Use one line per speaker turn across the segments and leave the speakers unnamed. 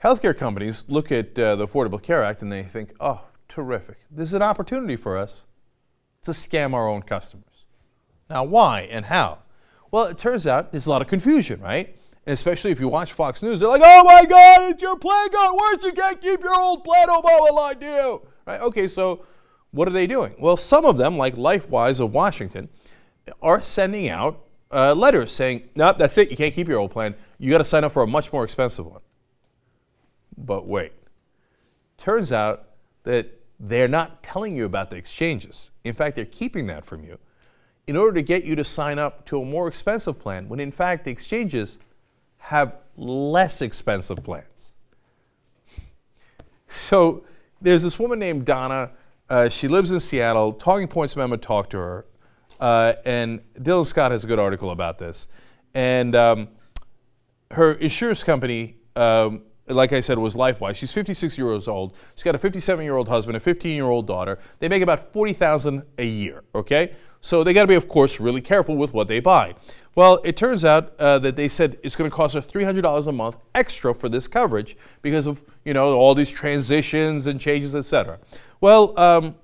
Healthcare companies look at the Affordable Care Act and they think, oh, terrific. This is an opportunity for us to scam our own customers. Now, why and how? Well, it turns out there's a lot of confusion, right? And especially if you watch Fox News, they're like, oh my God, it's your plan got worse. You can't keep your old plan. Obama lied to you. Right? Okay, so what are they doing? Well, some of them, like LifeWise of Washington, are sending out letters saying, nope, that's it. You can't keep your old plan. You got to sign up for a much more expensive one. But wait, turns out that they're not telling you about the exchanges. In fact, they're keeping that from you in order to get you to sign up to a more expensive plan when in fact the exchanges have less expensive plans. So there's this woman named Donna. She lives in Seattle. Talking Points member talked to her. And Dylan Scott has a good article about this. And her insurance company, like I said, was LifeWise. She's 56 years old. She's got a 57-year-old husband, a 15-year-old daughter. They make about $40,000 a year, okay? So they got to be, of course, really careful with what they buy. Well, it turns out that they said it's going to cost her $300 a month extra for this coverage because of, all these transitions and changes, et cetera. Well,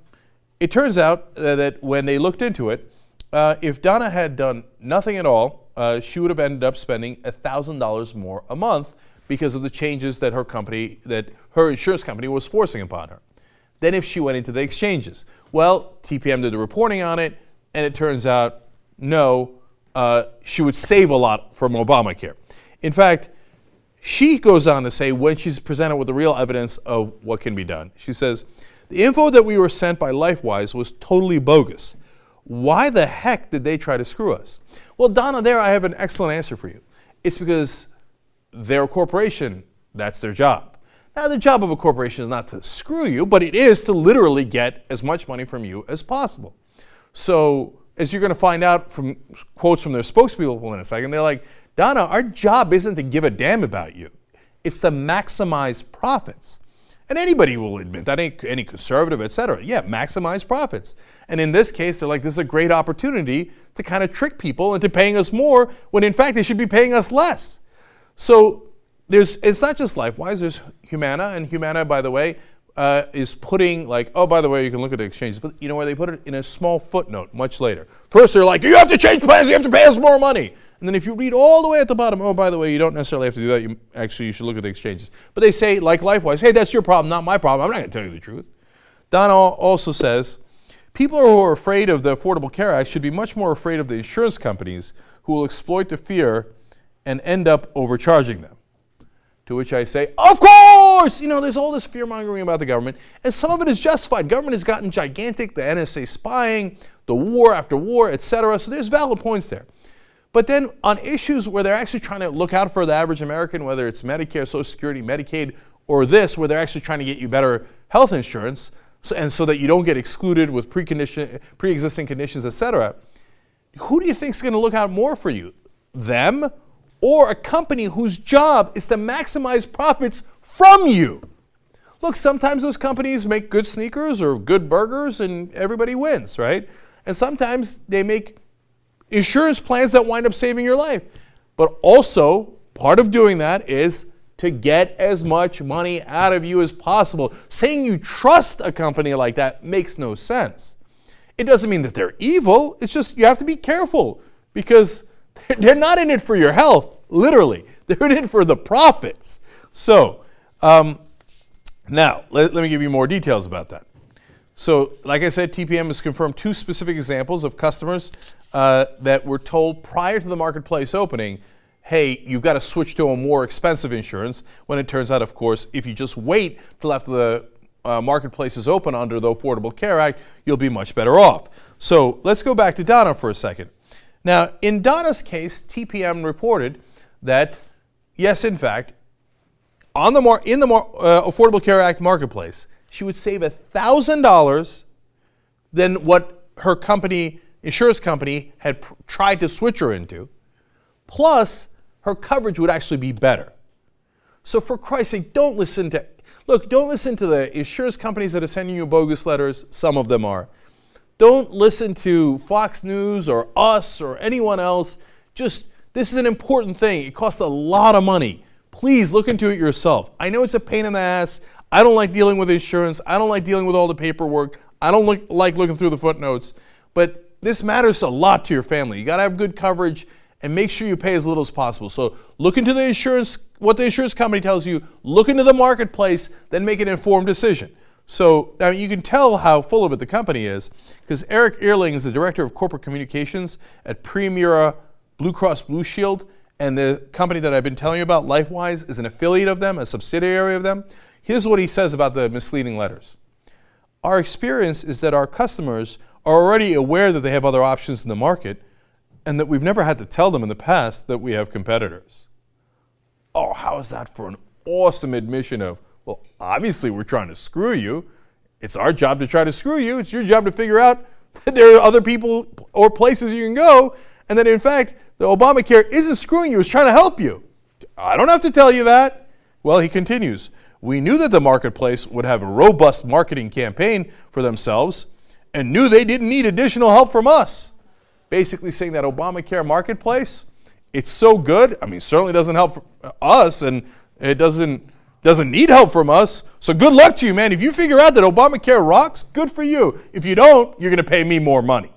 it turns out that when they looked into it, if Donna had done nothing at all, she would have ended up spending $1,000 more a month because of the changes that her insurance company was forcing upon her. Then if she went into the exchanges. Well, TPM did the reporting on it, and it turns out, no, she would save a lot from Obamacare. In fact, she goes on to say when she's presented with the real evidence of what can be done, she says, the info that we were sent by LifeWise was totally bogus. Why the heck did they try to screw us? Well, Donna, there I have an excellent answer for you. It's because they're a corporation. That's their job. Now, the job of a corporation is not to screw you, but it is to literally get as much money from you as possible. So, as you're going to find out from quotes from their spokespeople in a second, they're like, Donna, our job isn't to give a damn about you. It's to maximize profits. And anybody will admit that, any conservative, et cetera. Yeah, maximize profits. And in this case, they're like, this is a great opportunity to kind of trick people into paying us more when in fact they should be paying us less. So it's not just LifeWise, there's Humana, and Humana, by the way, is putting like, oh, by the way, you can look at the exchanges, but you know where they put it? In a small footnote much later. First, they're like, you have to change plans, you have to pay us more money. And then if you read all the way at the bottom, oh, by the way, you don't necessarily have to do that. You should look at the exchanges. But they say, like LifeWise, hey, that's your problem, not my problem. I'm not going to tell you the truth. Donna also says, people who are afraid of the Affordable Care Act should be much more afraid of the insurance companies who will exploit the fear and end up overcharging them. To which I say, of course! There's all this fear-mongering about the government, and some of it is justified. Government has gotten gigantic, the NSA spying, the war after war, et cetera. So there's valid points there. But then on issues where they're actually trying to look out for the average American, whether it's Medicare, Social Security, Medicaid, or this, where they're actually trying to get you better health insurance, so that you don't get excluded with pre-existing conditions, et cetera, who do you think is going to look out more for you? Them or a company whose job is to maximize profits from you? Look, sometimes those companies make good sneakers or good burgers and everybody wins, right? And sometimes they make insurance plans that wind up saving your life. But also, part of doing that is to get as much money out of you as possible. Saying you trust a company like that makes no sense. It doesn't mean that they're evil. It's just you have to be careful because they're not in it for your health, literally. They're in it for the profits. So, now, let me give you more details about that. So, like I said, TPM has confirmed two specific examples of customers that were told prior to the marketplace opening, hey, you've got to switch to a more expensive insurance, when it turns out, of course, if you just wait till after the marketplace is open under the Affordable Care Act, you'll be much better off. So let's go back to Donna for a second. Now, in Donna's case, TPM reported that, yes, in fact, in the Affordable Care Act marketplace, she would save $1,000 than what her insurance company had tried to switch her into, plus her coverage would actually be better. So for Christ's sake, don't listen to the insurance companies that are sending you bogus letters. Some of them are. Don't listen to Fox News or us or anyone else. This is an important thing. It costs a lot of money Please look into it yourself. I know it's a pain in the ass. I don't like dealing with insurance. I don't like dealing with all the paperwork. I don't like looking through the footnotes. But this matters a lot to your family. You got to have good coverage and make sure you pay as little as possible. So look into the insurance, what the insurance company tells you. Look into the marketplace, then make an informed decision. So now you can tell how full of it the company is, because Eric Earling is the director of corporate communications at Premier Blue Cross Blue Shield, and the company that I've been telling you about, LifeWise, is an affiliate of them, a subsidiary of them. Here's what he says about the misleading letters. Our experience is that our customers are already aware that they have other options in the market, and that we've never had to tell them in the past that we have competitors. Oh, how is that for an awesome admission of, well, obviously we're trying to screw you. It's our job to try to screw you. It's your job to figure out that there are other people or places you can go, and that in fact, the Obamacare isn't screwing you, it's trying to help you. I don't have to tell you that. Well, he continues, we knew that the marketplace would have a robust marketing campaign for themselves and knew they didn't need additional help from us. Basically saying that Obamacare marketplace, it's so good. I mean, certainly doesn't help us, and it doesn't need help from us. So good luck to you, man. If you figure out that Obamacare rocks, good for you. If you don't, you're going to pay me more money.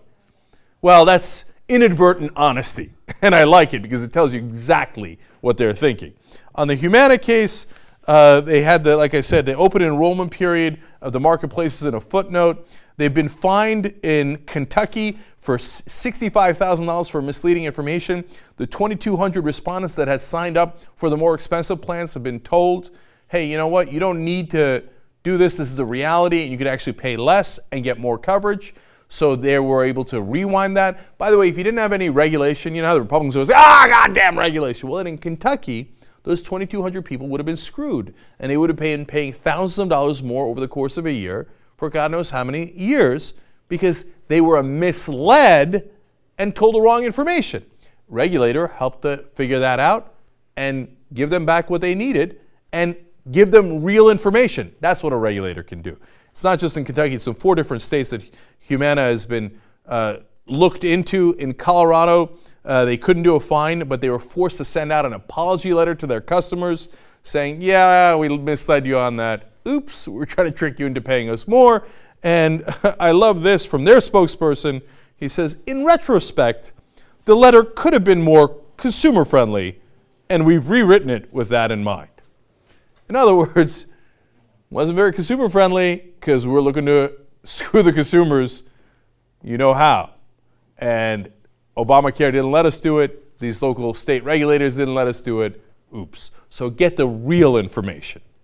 Well, that's inadvertent honesty, and I like it because it tells you exactly what they're thinking. On the Humana case, they had like I said, the open enrollment period of the marketplaces in a footnote. They've been fined in Kentucky for $65,000 for misleading information. The 2,200 respondents that had signed up for the more expensive plans have been told, hey, you know what? You don't need to do this. This is the reality, and you can actually pay less and get more coverage. So they were able to rewind that. By the way, if you didn't have any regulation, you know how the Republicans always say, goddamn regulation. Well, then in Kentucky, those 2,200 people would have been screwed, and they would have been paying thousands of dollars more over the course of a year for God knows how many years, because they were misled and told the wrong information. Regulator helped to figure that out and give them back what they needed and give them real information. That's what a regulator can do. It's not just in Kentucky, it's in 4 different states that Humana has been looked into. In Colorado, they couldn't do a fine, but they were forced to send out an apology letter to their customers saying, yeah, we misled you on that. Oops, we're trying to trick you into paying us more. And I love this from their spokesperson. He says, in retrospect, the letter could have been more consumer friendly, and we've rewritten it with that in mind. In other words, it wasn't very consumer friendly because we're looking to screw the consumers, you know how. And Obamacare didn't let us do it. These local state regulators didn't let us do it. Oops. So get the real information.